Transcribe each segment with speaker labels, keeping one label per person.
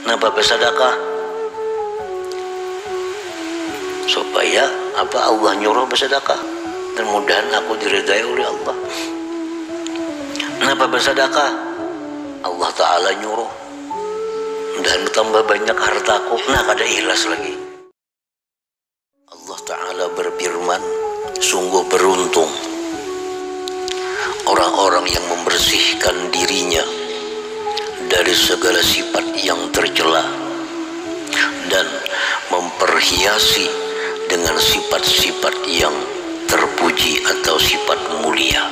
Speaker 1: Kenapa bersedekah? Supaya Allah nyuruh bersedekah, dan mudahan aku diridai oleh Allah. Kenapa bersedekah? Allah Ta'ala nyuruh, dan tambah banyak hartaku. Nah, kada ikhlas lagi. Allah Ta'ala berfirman, sungguh beruntung orang-orang yang membersihkan dirinya dari segala sifat yang tercela dan memperhiasi dengan sifat-sifat yang terpuji atau sifat mulia.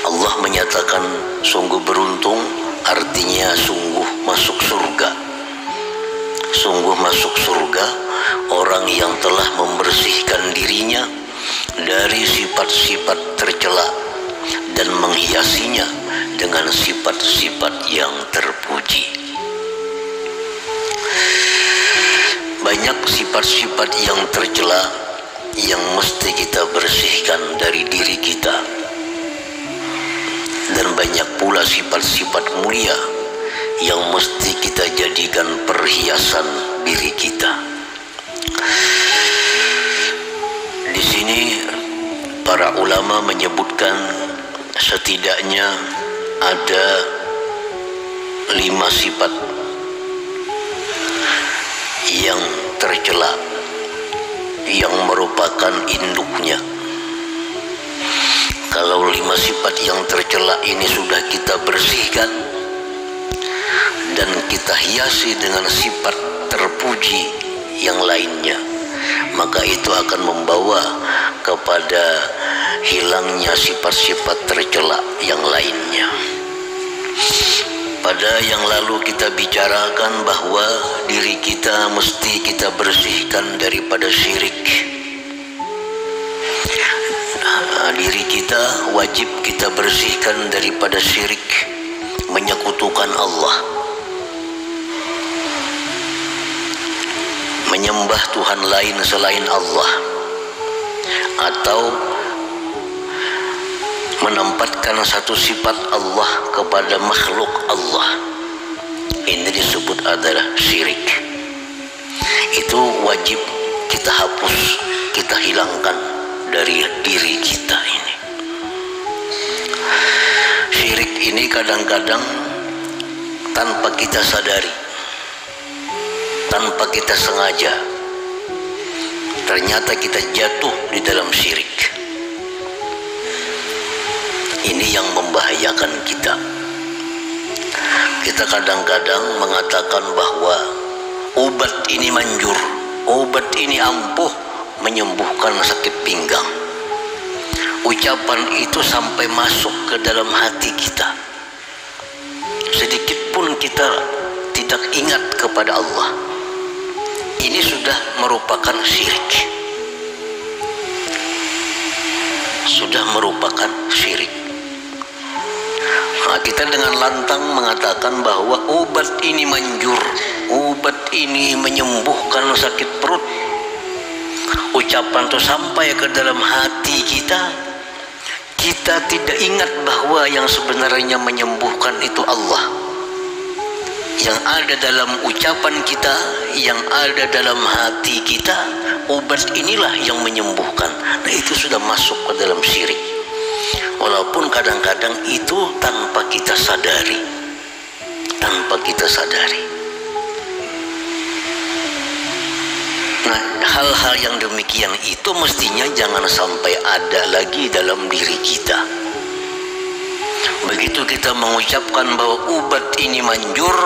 Speaker 1: Allah menyatakan sungguh beruntung, artinya sungguh masuk surga. Sungguh masuk surga orang yang telah membersihkan dirinya dari sifat-sifat tercela dan menghiasinya dengan sifat-sifat yang terpuji. Banyak sifat-sifat yang tercela yang mesti kita bersihkan dari diri kita, dan banyak pula sifat-sifat mulia yang mesti kita jadikan perhiasan diri kita. Di sini para ulama menyebutkan setidaknya ada 5 sifat yang tercela yang merupakan induknya. Kalau 5 sifat yang tercela ini sudah kita bersihkan dan kita hiasi dengan sifat terpuji yang lainnya, maka itu akan membawa kepada hilangnya sifat-sifat tercela yang lainnya. Pada yang lalu kita bicarakan bahwa diri kita mesti kita bersihkan daripada syirik. Diri kita wajib kita bersihkan daripada syirik, menyekutukan Allah, menyembah Tuhan lain selain Allah, atau menempatkan satu sifat Allah kepada makhluk Allah. Ini disebut adalah syirik. Itu wajib kita hapus, kita hilangkan dari diri kita ini. Syirik ini kadang-kadang tanpa kita sadari, tanpa kita sengaja, ternyata kita jatuh di dalam syirik. Ini yang membahayakan kita. Kita kadang-kadang mengatakan bahwa obat ini manjur, obat ini ampuh menyembuhkan sakit pinggang. Ucapan itu sampai masuk ke dalam hati kita. Sedikit pun kita tidak ingat kepada Allah. Ini sudah merupakan syirik. Sudah merupakan syirik. Nah, kita dengan lantang mengatakan bahwa obat ini manjur, obat ini menyembuhkan sakit perut. Ucapan itu sampai ke dalam hati kita. Kita tidak ingat bahwa yang sebenarnya menyembuhkan itu Allah. Yang ada dalam ucapan kita, yang ada dalam hati kita, obat inilah yang menyembuhkan. Nah, itu sudah masuk ke dalam syirik. Walaupun kadang-kadang itu tanpa kita sadari, tanpa kita sadari. Nah, hal-hal yang demikian itu mestinya jangan sampai ada lagi dalam diri kita. Begitu kita mengucapkan bahwa obat ini manjur,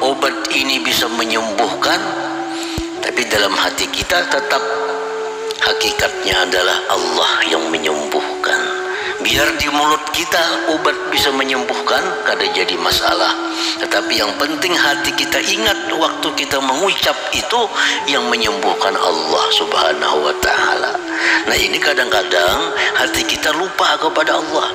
Speaker 1: obat ini bisa menyembuhkan, tapi dalam hati kita tetap hakikatnya adalah Allah yang menyembuhkan. Biar di mulut kita obat bisa menyembuhkan, kada jadi masalah. Tetapi yang penting hati kita ingat waktu kita mengucap itu yang menyembuhkan Allah Subhanahu wa ta'ala. Nah, ini kadang-kadang hati kita lupa kepada Allah,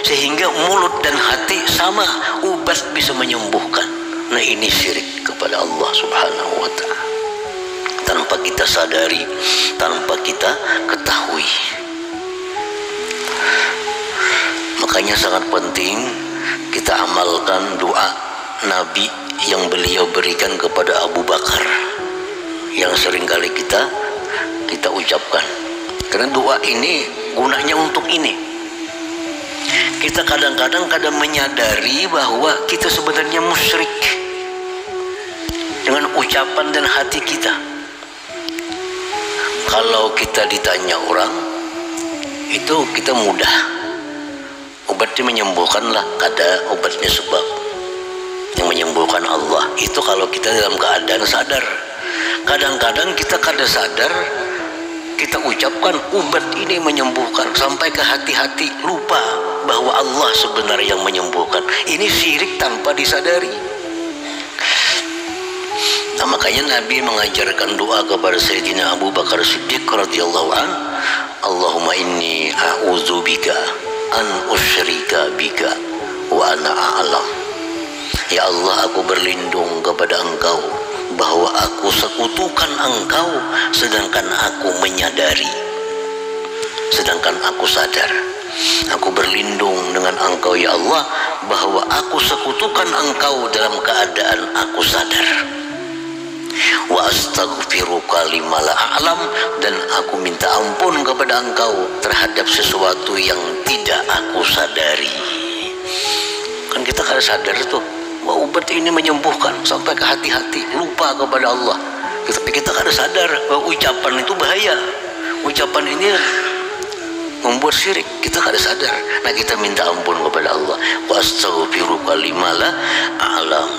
Speaker 1: sehingga mulut dan hati sama, obat bisa menyembuhkan. Nah, ini syirik kepada Allah Subhanahu wa ta'ala, tanpa kita sadari, tanpa kita ketahui. Makanya sangat penting kita amalkan doa Nabi yang beliau berikan kepada Abu Bakar, yang seringkali kita ucapkan. Karena doa ini gunanya untuk ini. Kita kadang-kadang menyadari bahwa kita sebenarnya musyrik dengan ucapan dan hati kita. Kalau kita ditanya orang, itu kita mudah. Obatnya menyembuhkanlah, kada obatnya sebab. Yang menyembuhkan Allah. Itu kalau kita dalam keadaan sadar. Kadang-kadang kita kada sadar, kita ucapkan obat ini menyembuhkan, sampai ke hati-hati lupa bahwa Allah sebenarnya yang menyembuhkan. Ini syirik tanpa disadari. Nah, makanya Nabi mengajarkan doa kepada Sayyidina Abu Bakar Siddiq radhiyallahu an, Allahumma inni a'udzubika an usyrika bika wa ana a'lam. Ya Allah, aku berlindung kepada Engkau bahwa aku sekutukan Engkau sedangkan aku menyadari, sedangkan aku sadar. Aku berlindung dengan Engkau ya Allah bahwa aku sekutukan Engkau dalam keadaan aku sadar. Wa astaghfiruka lima la a'lam, dan aku minta ampun kepada Engkau terhadap sesuatu yang tidak aku sadari. Kan kita kada sadar tuh bahwa obat ini menyembuhkan, sampai ke hati-hati lupa kepada Allah. Tapi kita kada sadar bahwa ucapan itu bahaya. Ucapan ini membuat syirik, kita kada sadar. Nah, kita minta ampun kepada Allah. Wa astaghfiruka lima la a'lam.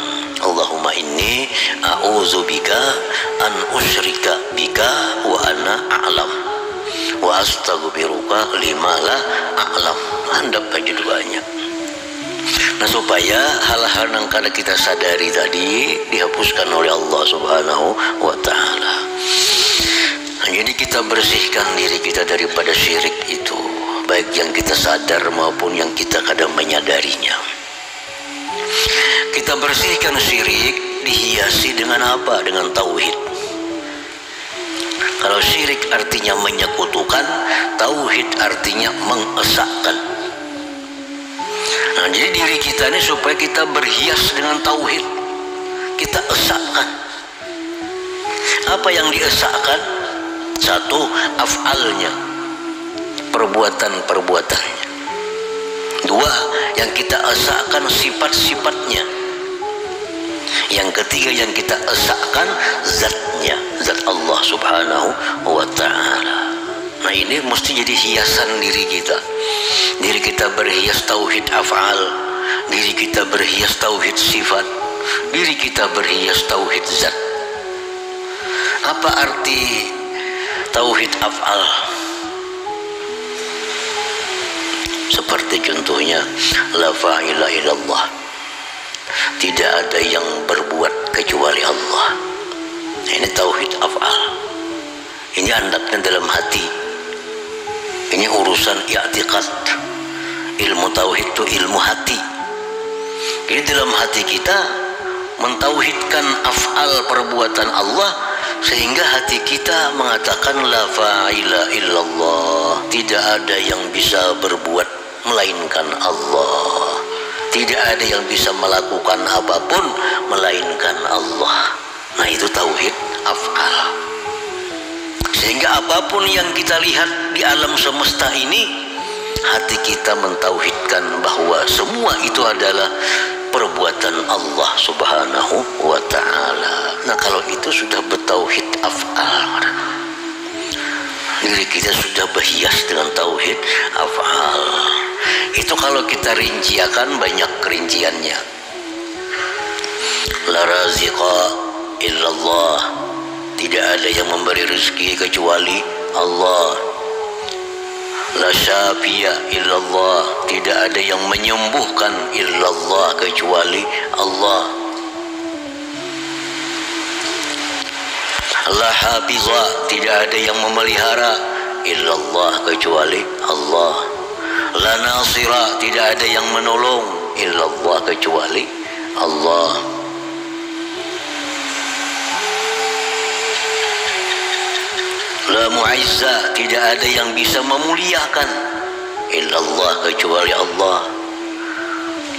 Speaker 1: Allahumma inni a'udzubika an usyrika bika wa ana a'lam. Wa astaghfiruka lima la a'lam. Handap aja doanya. Nah, supaya hal-hal yang kada kita sadari tadi dihapuskan oleh Allah Subhanahu wa ta'ala. Nah, jadi kita bersihkan diri kita daripada syirik itu, baik yang kita sadar maupun yang kita kadang menyadarinya. Kita bersihkan syirik dihiasi dengan apa? Dengan tauhid. Kalau syirik artinya menyekutukan, tauhid artinya mengesahkan. Nah, jadi diri kita ini supaya kita berhias dengan tauhid, kita esahkan. Apa yang diesahkan? Satu, af'alnya, perbuatan-perbuatannya. Dua, yang kita esahkan sifat-sifatnya. Yang ketiga yang kita esahkan zatnya, zat Allah Subhanahu wa ta'ala. Nah, ini mesti jadi hiasan diri kita. Diri kita berhias tauhid af'al, diri kita berhias tauhid sifat, diri kita berhias tauhid zat. Apa arti tauhid af'al? Seperti contohnya la fa'ila illallah, tidak ada yang berbuat kecuali Allah. Ini tauhid af'al. Ini andaknya dalam hati. Ini urusan i'tiqad. Ilmu tauhid itu ilmu hati. Jadi dalam hati kita mentauhidkan af'al perbuatan Allah, sehingga hati kita mengatakan la fa'ila illallah, tidak ada yang bisa berbuat melainkan Allah. Tidak ada yang bisa melakukan apapun melainkan Allah. Nah, itu tauhid af'al. Sehingga apapun yang kita lihat di alam semesta ini, hati kita mentauhidkan bahwa semua itu adalah perbuatan Allah Subhanahu wa ta'ala. Nah, kalau itu sudah bertauhid af'al, diri kita sudah berhias dengan tauhid af'al. Itu kalau kita rinciakan banyak rinciannya. La raziqa illallah, tidak ada yang memberi rezeki kecuali Allah. La syafiya illallah, tidak ada yang menyembuhkan illallah kecuali Allah. La hafiza, tidak ada yang memelihara illallah kecuali Allah. La nasira, tidak ada yang menolong illallah kecuali Allah. La mu'izza, tidak ada yang bisa memuliakan illallah kecuali Allah.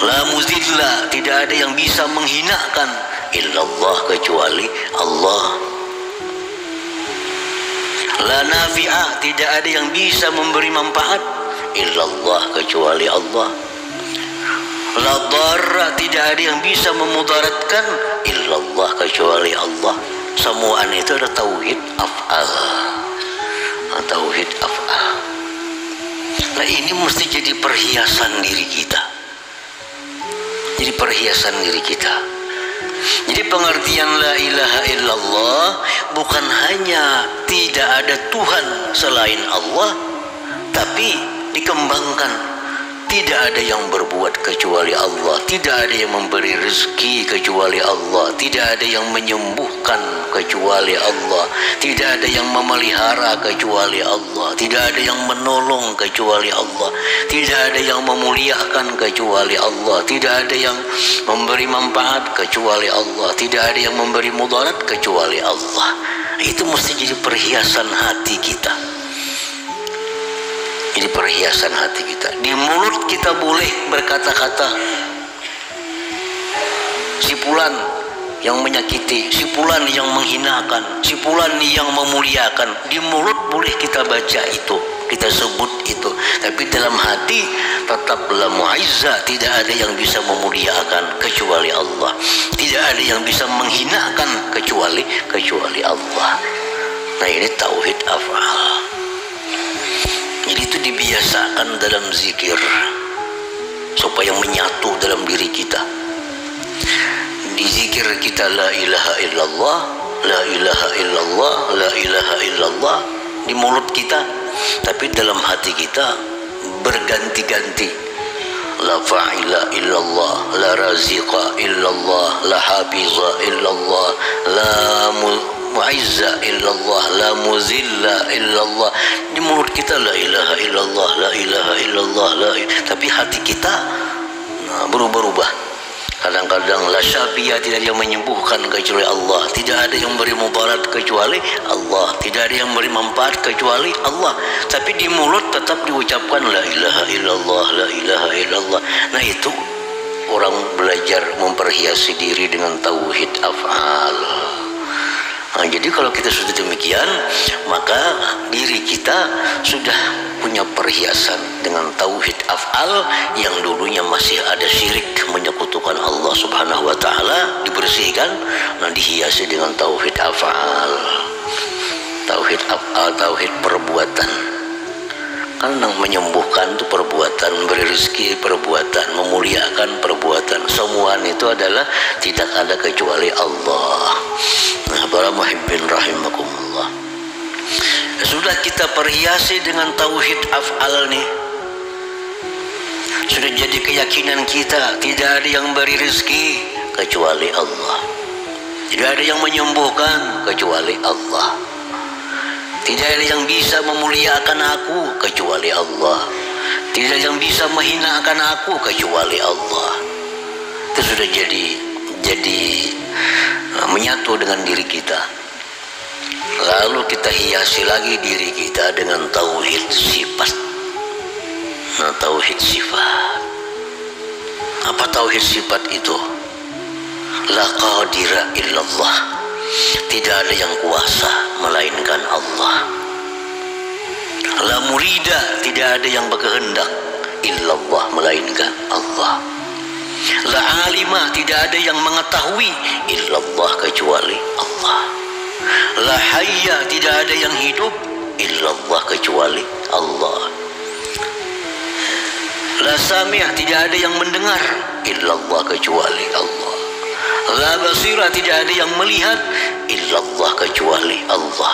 Speaker 1: La muzilla, tidak ada yang bisa menghinakan illallah, kecuali Allah. La nafi'a, tidak ada yang bisa memberi manfaat illallah, kecuali Allah. La darra, tidak ada yang bisa memudaratkan illallah, kecuali Allah. Semua itu ada tauhid af'al. Tauhid af'al. Nah, ini mesti jadi perhiasan diri kita. Jadi perhiasan diri kita. Jadi pengertian la ilaha illallah bukan hanya tidak ada Tuhan selain Allah, tapi dikembangkan. Tidak ada yang berbuat kecuali Allah, tidak ada yang memberi rezeki kecuali Allah, tidak ada yang menyembuhkan kecuali Allah, tidak ada yang memelihara kecuali Allah, tidak ada yang menolong kecuali Allah, tidak ada yang memuliakan kecuali Allah, tidak ada yang memberi manfaat kecuali Allah, tidak ada yang memberi mudarat kecuali Allah. Itu mesti jadi perhiasan hati kita. Jadi perhiasan hati kita. Di mulut kita boleh berkata-kata si fulan yang menyakiti, si fulan yang menghinakan, si fulan yang memuliakan. Di mulut boleh kita baca itu, kita sebut itu. Tapi dalam hati tetap la mu'izza, tidak ada yang bisa memuliakan kecuali Allah. Tidak ada yang bisa menghinakan kecuali Allah. Nah, ini tauhid af'al. Jadi itu dibiasakan dalam zikir supaya menyatu dalam diri kita. Di zikir kita la ilaha illallah, la ilaha illallah, la ilaha illallah di mulut kita, tapi dalam hati kita berganti-ganti. La fa'ila illallah, la raziqa illallah, la hafiza illallah, la mu'izza illallah, la muzilla illallah. Di mulut kita la ilaha illallah, la ilaha illallah, tapi hati kita berubah-ubah. Kadang-kadang la syafiyah, tidak ada yang menyembuhkan kecuali Allah, tidak ada yang beri mudarat kecuali Allah, tidak ada yang beri manfaat kecuali Allah, tapi di mulut tetap diucapkan la ilaha illallah, la ilaha illallah. Nah, itu orang belajar memperhiasi diri dengan tauhid af'al. Nah, jadi kalau kita sudah demikian, maka diri kita sudah punya perhiasan dengan tauhid af'al yang dulunya masih ada syirik, menyekutukan Allah Subhanahu wa taala, dibersihkan, nah dihiasi dengan tauhid af'al. Tauhid af'al, tauhid perbuatan. Karena menyembuhkan itu perbuatan, memberi rezeki perbuatan, memuliakan perbuatan. Semua itu adalah tidak ada kecuali Allah. Nah, para muhibbin rahimakumullah. Sudah kita perhiasi dengan tauhid af'al nih. Sudah jadi keyakinan kita, tidak ada yang beri rezeki kecuali Allah. Tidak ada yang menyembuhkan kecuali Allah. Tidak ada yang bisa memuliakan aku kecuali Allah. Tidak ada yang bisa menghinakan aku kecuali Allah. Itu sudah jadi menyatu dengan diri kita. Lalu kita hiasi lagi diri kita dengan tauhid sifat. Nah, tauhid sifat. Apa tauhid sifat itu? La qadira illallah. Tidak ada yang kuasa melainkan Allah. La murida, tidak ada yang berkehendak illallah melainkan Allah. La alima, tidak ada yang mengetahui illallah kecuali Allah. La hayya, tidak ada yang hidup illallah kecuali Allah. La sami', tidak ada yang mendengar illallah kecuali Allah. La basira, tidak ada yang melihat illallah kecuali Allah.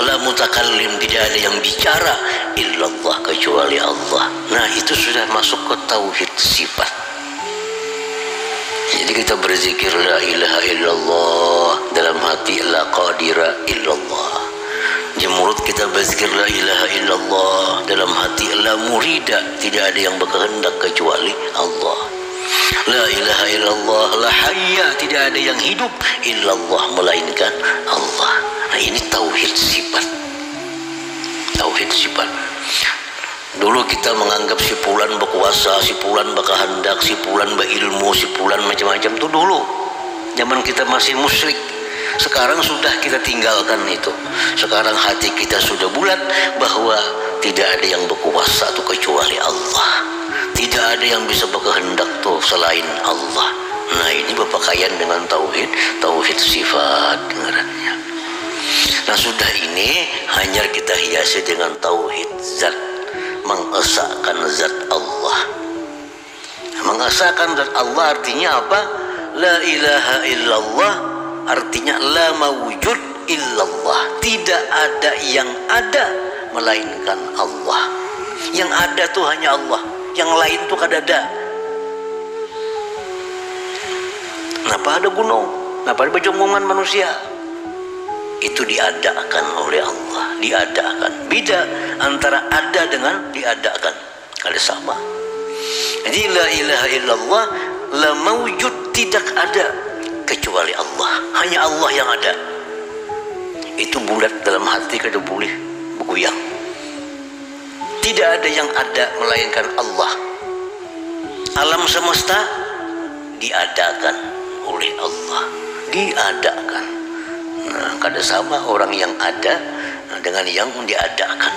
Speaker 1: La mutakallim, tidak ada yang bicara illallah kecuali Allah. Nah, itu sudah masuk ke tauhid sifat. Jadi kita berzikir la ilaha illallah, dalam hati la qadira illallah. Di mulut kita berzikir la ilaha illallah, dalam hati la murida, tidak ada yang berkehendak kecuali Allah. La ilaha illallah, la hayya, tidak ada yang hidup illallah melainkan Allah. Nah, ini tauhid sifat. Tauhid sifat. Dulu kita menganggap si fulan berkuasa, si fulan berkehendak, si fulan berilmu, si fulan macam-macam itu dulu. Zaman kita masih musyrik. Sekarang sudah kita tinggalkan itu. Sekarang hati kita sudah bulat bahwa tidak ada yang berkuasa itu kecuali Allah. Tidak ada yang bisa berkehendak tuh selain Allah. Nah, ini berpakaian dengan tauhid, tauhid sifat dengarannya. Nah, sudah ini hanya kita hiasi dengan tauhid zat, mengesahkan zat Allah. Mengesahkan zat Allah artinya apa? La ilaha illallah artinya la mawujud illallah. Tidak ada yang ada melainkan Allah. Yang ada tuh hanya Allah. Yang lain tuh kadada. Kenapa ada gunung? Kenapa ada bejonggongan manusia? Itu diadakan oleh Allah. Diadakan. Beda antara ada dengan diadakan. Ada sama. Jadi la ilaha illallah, la mawujud, tidak ada kecuali Allah. Hanya Allah yang ada. Itu bulat dalam hati kada boleh bergoyang. Tidak ada yang ada melainkan Allah. Alam semesta diadakan oleh Allah. Diadakan. Nah, kada sama orang yang ada dengan yang diadakan.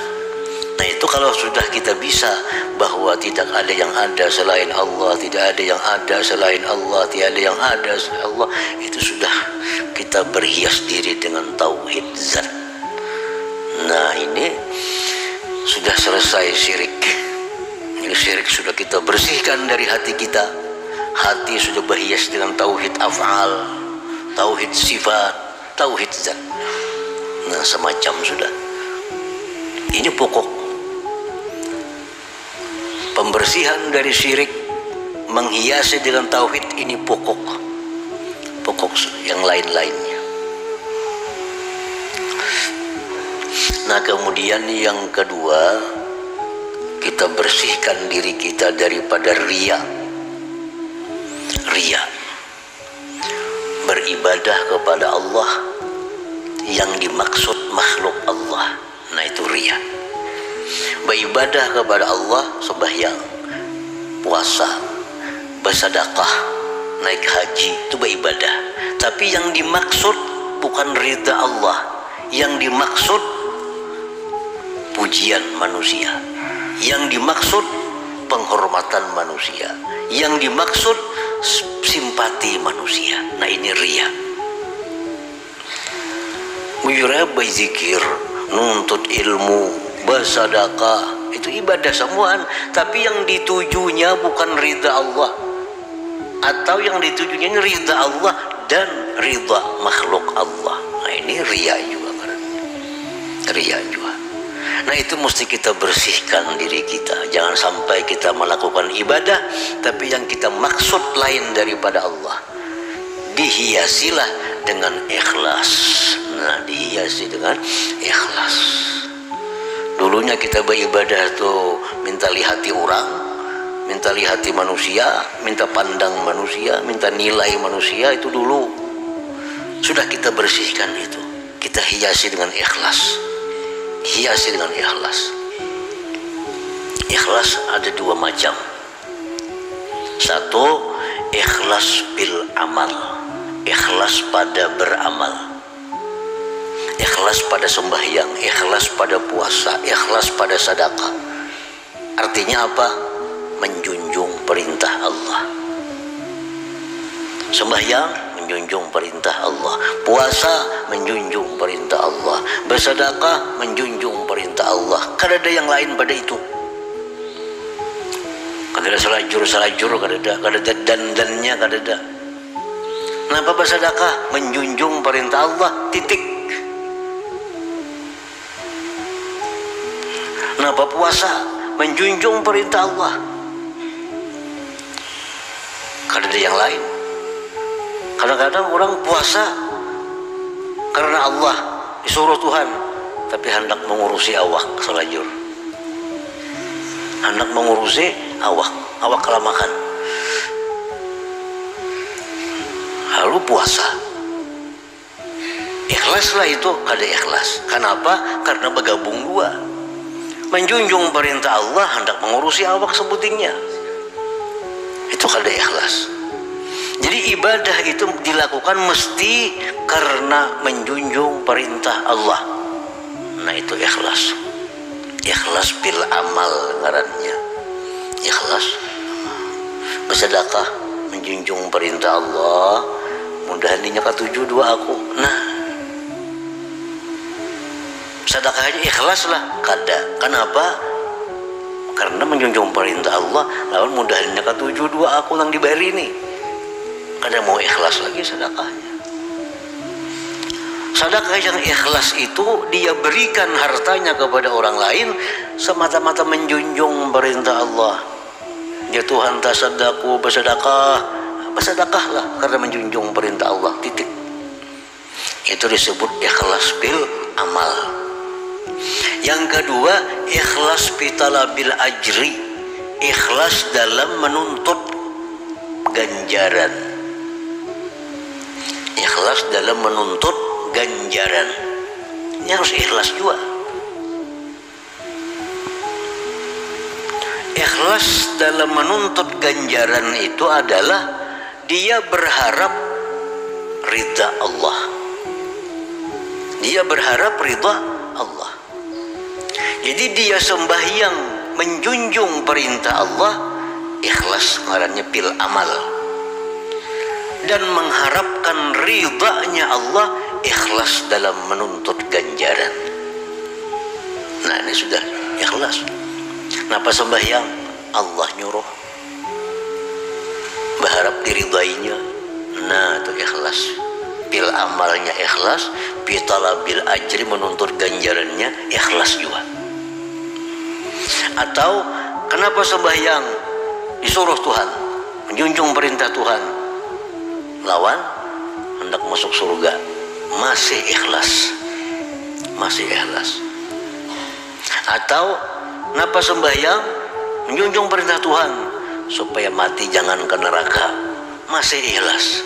Speaker 1: Nah, itu kalau sudah kita bisa bahwa tidak ada yang ada selain Allah, tidak ada yang ada selain Allah, tidak ada yang ada selain Allah, itu sudah kita berhias diri dengan tauhid zat. Nah, ini sudah selesai syirik. Ini syirik sudah kita bersihkan dari hati kita. Hati sudah berhias dengan tauhid af'al, tauhid sifat, tauhid zat. Nah, semacam sudah. Ini pokok pembersihan dari syirik, menghiasi dengan tauhid. Ini pokok yang lain-lainnya. Nah, kemudian yang kedua, kita bersihkan diri kita daripada riya. Riya, beribadah kepada Allah yang dimaksud makhluk Allah. Nah, itu riya. Beribadah kepada Allah, sembahyang, puasa, bersedekah, naik haji, itu beribadah. Tapi yang dimaksud bukan ridha Allah. Yang dimaksud pujian manusia. Yang dimaksud penghormatan manusia. Yang dimaksud simpati manusia. Nah, ini riya. Wirabay zikir, nuntut ilmu, bersedekah, itu ibadah semuaan. Tapi yang ditujunya bukan ridha Allah, atau yang ditujunya ini ridha Allah dan ridha makhluk Allah. Nah, ini riya juga kan? Riya juga. Nah, itu mesti kita bersihkan diri kita. Jangan sampai kita melakukan ibadah tapi yang kita maksud lain daripada Allah. Dihiasilah dengan ikhlas. Nah, dihiasi dengan ikhlas. Dulunya kita beribadah tuh minta lihati orang, minta lihati manusia, minta pandang manusia, minta nilai manusia. Itu dulu sudah kita bersihkan itu. Kita hiasi dengan ikhlas. Hiasi dengan ikhlas. Ikhlas ada dua macam. Satu, ikhlas bil amal, ikhlas pada beramal. Ikhlas pada sembahyang, ikhlas pada puasa, ikhlas pada sedekah. Artinya apa? Menjunjung perintah Allah. Sembahyang menjunjung perintah Allah, puasa menjunjung perintah Allah, bersedekah menjunjung perintah Allah. Kada ada yang lain pada itu. Kada ada selajur, kada ada dandannya, kada ada. Kenapa bersedekah? Menjunjung perintah Allah, titik. Kenapa puasa? Menjunjung perintah Allah. Kada ada yang lain. Kadang-kadang orang puasa karena Allah, disuruh Tuhan, tapi hendak mengurusi awak selajur. Hendak mengurusi awak kalah makan. Lalu puasa. Ikhlaslah itu, kada ikhlas. Kenapa? Karena bergabung dua. Menjunjung perintah Allah, hendak mengurusi awak sebutingnya. Itu kada ikhlas. Jadi ibadah itu dilakukan mesti karena menjunjung perintah Allah. Nah itu ikhlas. Ikhlas bil amal ngarannya. Ikhlas bersedekah menjunjung perintah Allah, mudahan dinya katuju dua aku. Nah sedekahnya ikhlas lah kada. Kenapa? Karena menjunjung perintah Allah, lawan mudahan dinya katuju dua aku yang dibayar ini. Kada mau ikhlas lagi sedekahnya. Sedekah yang ikhlas itu dia berikan hartanya kepada orang lain semata-mata menjunjung perintah Allah. Ya Tuhan tasaddaku bersedekah, bersedekahlah karena menjunjung perintah Allah. Titik. Itu disebut ikhlas bil amal. Yang kedua, ikhlas bitalabil ajri. Ikhlas dalam menuntut ganjaran. Ikhlas dalam menuntut ganjaran. Ini harus ikhlas juga. Ikhlas dalam menuntut ganjaran itu adalah dia berharap ridha Allah. Dia berharap ridha Allah. Jadi dia sembahyang menjunjung perintah Allah, ikhlas ngarannya bil amal. Dan mengharapkan ridhanya Allah, ikhlas dalam menuntut ganjaran. Nah ini sudah ikhlas. Kenapa sembahyang? Allah nyuruh, berharap diridainya. Nah itu ikhlas. Bil amalnya ikhlas, bitalabil ajri menuntut ganjarannya ikhlas juga. Atau kenapa sembahyang? Disuruh Tuhan, menjunjung perintah Tuhan, lawan hendak masuk surga, masih ikhlas, masih ikhlas. Atau kenapa sembahyang? Menjunjung perintah Tuhan supaya mati jangan ke neraka, masih ikhlas.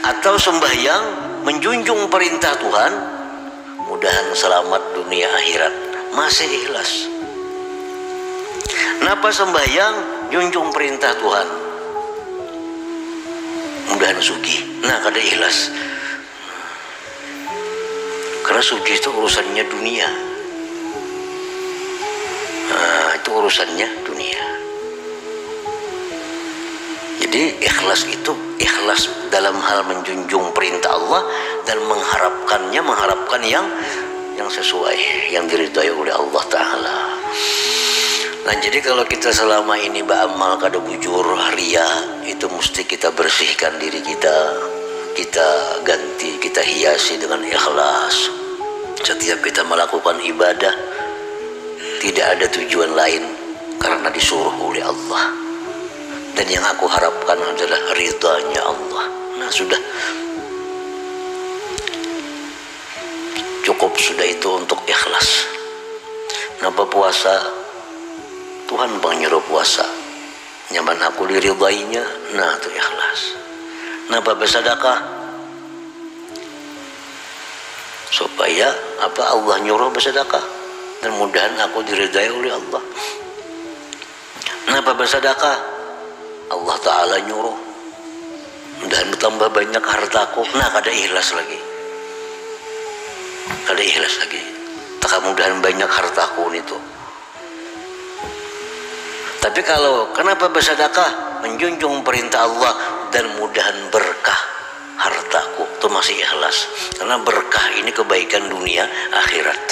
Speaker 1: Atau sembahyang menjunjung perintah Tuhan, mudahan selamat dunia akhirat, masih ikhlas. Kenapa sembahyang? Junjung perintah Tuhan, mudahan sugih. Nah kada ikhlas. Karena sugih itu urusannya dunia. Nah, itu urusannya dunia. Jadi ikhlas itu ikhlas dalam hal menjunjung perintah Allah dan mengharapkan yang sesuai, yang diridhai oleh Allah Ta'ala. Nah jadi kalau kita selama ini beramal kada bujur ria, itu mesti kita bersihkan diri kita, kita ganti, kita hiasi dengan ikhlas. Setiap kita melakukan ibadah tidak ada tujuan lain karena disuruh oleh Allah, dan yang aku harapkan adalah ridhanya Allah. Nah sudah cukup sudah itu untuk ikhlas. Kenapa puasa? Tuhan menyuruh puasa, nyaman aku diridainya. Nah itu ikhlas. Kenapa bersedekah? Supaya apa? Allah nyuruh bersedekah dan mudahan aku diridai oleh Allah. Kenapa bersedekah? Allah Ta'ala nyuruh, mudahan bertambah banyak hartaku. Nah kada ikhlas lagi, kada ikhlas lagi. Tak mudahan banyak hartaku itu. Tapi kalau kenapa bersedekah? Menjunjung perintah Allah dan mudahan berkah hartaku, itu masih ikhlas. Karena berkah ini kebaikan dunia akhirat,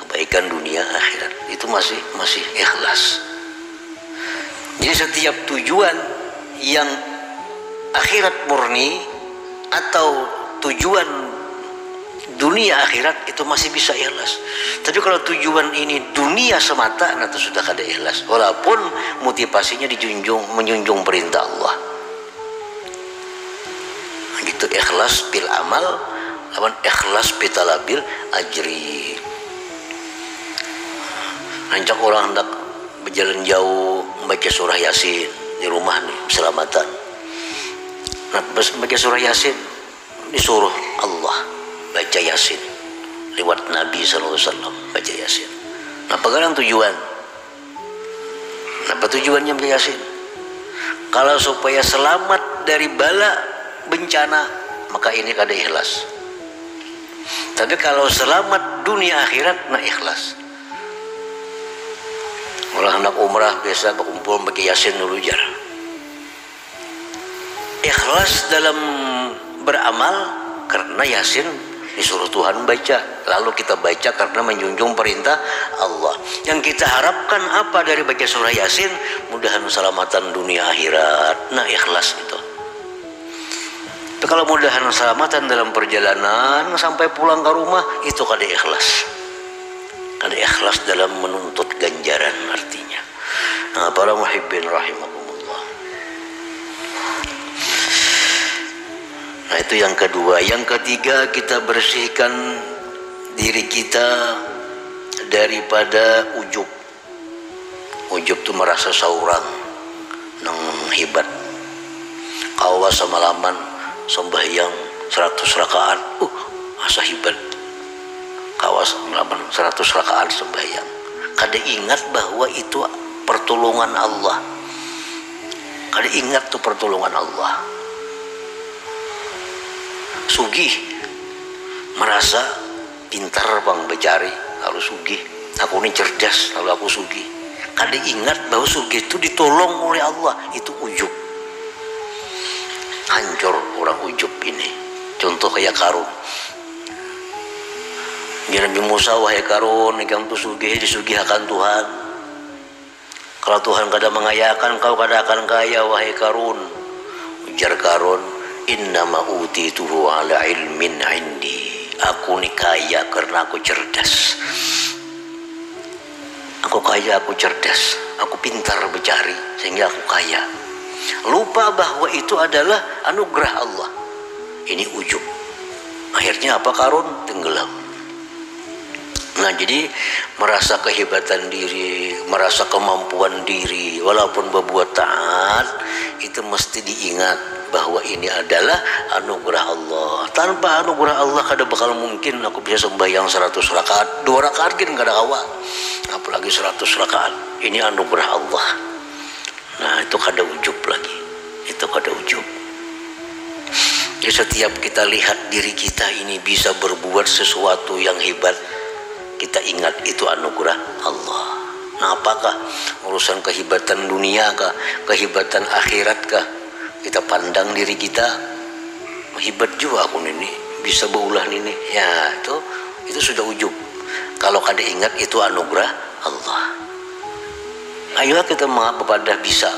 Speaker 1: kebaikan dunia akhirat itu masih ikhlas. Jadi setiap tujuan yang akhirat murni atau tujuan dunia akhirat itu masih bisa ikhlas. Tapi kalau tujuan ini dunia semata, nah itu sudah kada ikhlas. Walaupun motivasinya menjunjung perintah Allah. Nah, gitu ikhlas bil amal, lawan ikhlas bitalabil ajri. Rancak orang hendak berjalan jauh membaca surah Yasin di rumah nih, keselamatan. Nah, baca surah Yasin disuruh Allah baca Yasin lewat Nabi SAW baca Yasin. Nah, pegang tujuan. Apa tujuannya baca Yasin? Kalau supaya selamat dari bala bencana, maka ini kada ikhlas. Tapi kalau selamat dunia akhirat, nah ikhlas. Orang anak umrah biasa berkumpul bagi Yasin dulu jar. Ikhlas dalam beramal karena Yasin disuruh Tuhan baca, lalu kita baca karena menjunjung perintah Allah. Yang kita harapkan apa dari baca surah Yasin? Mudahan selamatan dunia akhirat. Nah ikhlas itu. Tapi kalau mudahan selamatan dalam perjalanan sampai pulang ke rumah, itu kada ikhlas. Kada ikhlas dalam menuntut ganjaran artinya. Nah, para muhibbin rahimakumullah. Nah itu yang kedua. Yang ketiga, kita bersihkan diri kita daripada ujub. Ujub itu merasa seorang nang hebat. Kawas semalaman sembahyang 100 rakaat. Asa hebat. Kawas semalaman 100 rakaat sembahyang. Kada ingat bahwa itu pertolongan Allah. Kada ingat tuh pertolongan Allah. Sugih merasa pintar bang becari kalau sugih, aku ini cerdas kalau aku sugih. Kada ingat bahwa sugih itu ditolong oleh Allah. Itu ujub. Hancur orang ujub ini. Contoh kayak Karun. Nabi Musa, wahai Karun, ikam tu sugih disugihakan Tuhan. Kalau Tuhan kada mengayakan, kau kada akan kaya, wahai Karun. Ujar Karun, innama utituhu ala ilmin indi. Aku ni kaya karena aku cerdas. Aku kaya, aku cerdas. Aku pintar bercari sehingga aku kaya. Lupa bahwa itu adalah anugerah Allah. Ini ujub. Akhirnya apa Karun? Tenggelam. Nah jadi merasa kehebatan diri, merasa kemampuan diri, walaupun berbuat taat, itu mesti diingat bahwa ini adalah anugerah Allah. Tanpa anugerah Allah kada bakal mungkin aku bisa sembahyang 100 rakaat. 2 rakaat kan kada awal, apalagi 100 rakaat. Ini anugerah Allah. Nah itu kada ujub lagi. Itu kada ujub. Jadi setiap kita lihat diri kita ini bisa berbuat sesuatu yang hebat, kita ingat itu anugerah Allah. Nah apakah urusan kehebatan dunia kah, kehebatan akhirat kah, kita pandang diri kita hebat juga aku ini, bisa berulah ini, ya itu sudah ujub. Kalau kada ingat itu anugerah Allah. Ayolah kita kepada bisa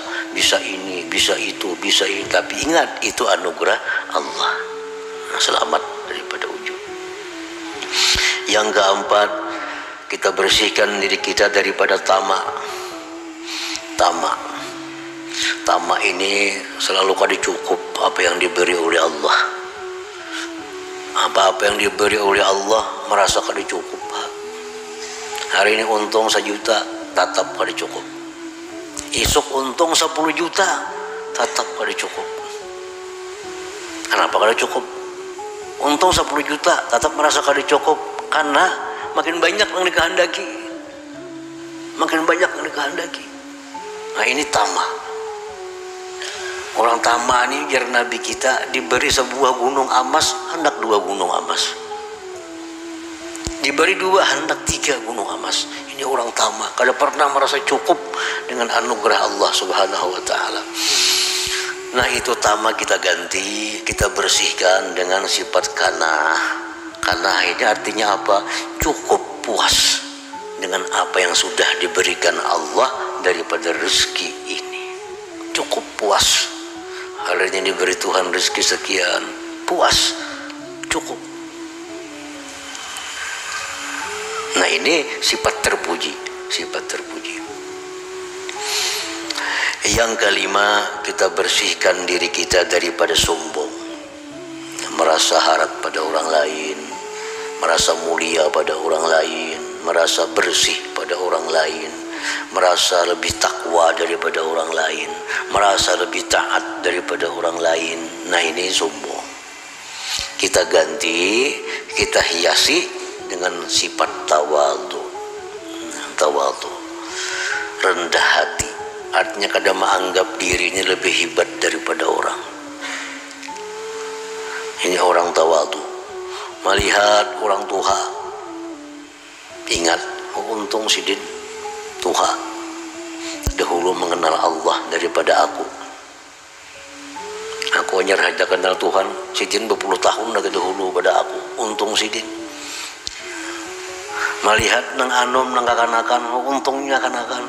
Speaker 1: ini, bisa itu, bisa ini, tapi ingat itu anugerah Allah. Nah, selamat daripada ujub. Yang keempat, kita bersihkan diri kita daripada tamak. Tamak ini selalu kada cukup apa yang diberi oleh Allah. Apa yang diberi oleh Allah merasa kada cukup. Hari ini untung 1 juta, tetap kada cukup. Esok untung 10 juta, tetap kada cukup. Kenapa kada cukup? Untung 10 juta, tetap merasa kada cukup karena makin banyak yang dikehendaki. Makin banyak yang dikehendaki. Nah ini tamak. Orang tamak ini jar Nabi kita diberi sebuah gunung emas, hendak 2 gunung emas. Diberi 2, hendak 3 gunung emas. Ini orang tamak, kada pernah merasa cukup dengan anugerah Allah Subhanahu wa taala. Nah itu tamak kita ganti, kita bersihkan dengan sifat kanah. Kanah ini artinya apa? Cukup puas dengan apa yang sudah diberikan Allah daripada rezeki ini. Cukup puas. Hari ini diberi Tuhan rezeki sekian, puas, cukup. Nah ini sifat terpuji, sifat terpuji. Yang kelima, kita bersihkan diri kita daripada sombong, merasa harap pada orang lain, merasa mulia pada orang lain, merasa bersih pada orang lain, merasa lebih takwa daripada orang lain, merasa lebih taat daripada orang lain. Nah ini sombong. Kita ganti, kita hiasi dengan sifat tawadhu, rendah hati, artinya kada menganggap dirinya lebih hebat daripada orang. Ini orang tawadu. Melihat orang tuha, ingat, untung sidin tuha dahulu mengenal Allah daripada aku. Aku hanya saja kenal Tuhan sidin 20 tahun lagi dahulu pada aku. Untung sidin. Melihat nang anom nang kanakan, untungnya kanakan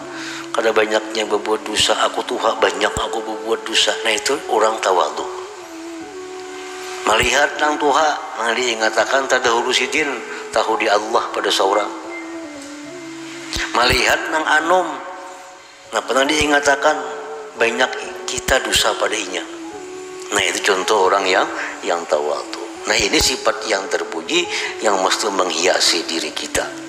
Speaker 1: kada banyaknya berbuat dosa, aku tuha banyak aku berbuat dosa. Nah itu orang tawadu. Melihat nang tuha, nang diingatakan terdahulu sidin tahu di Allah pada seorang. Melihat nang anom, nah pernah diingatakan banyak kita dosa padanya. Nah itu contoh orang yang tawadu. Nah ini sifat yang terpuji yang mesti menghiasi diri kita.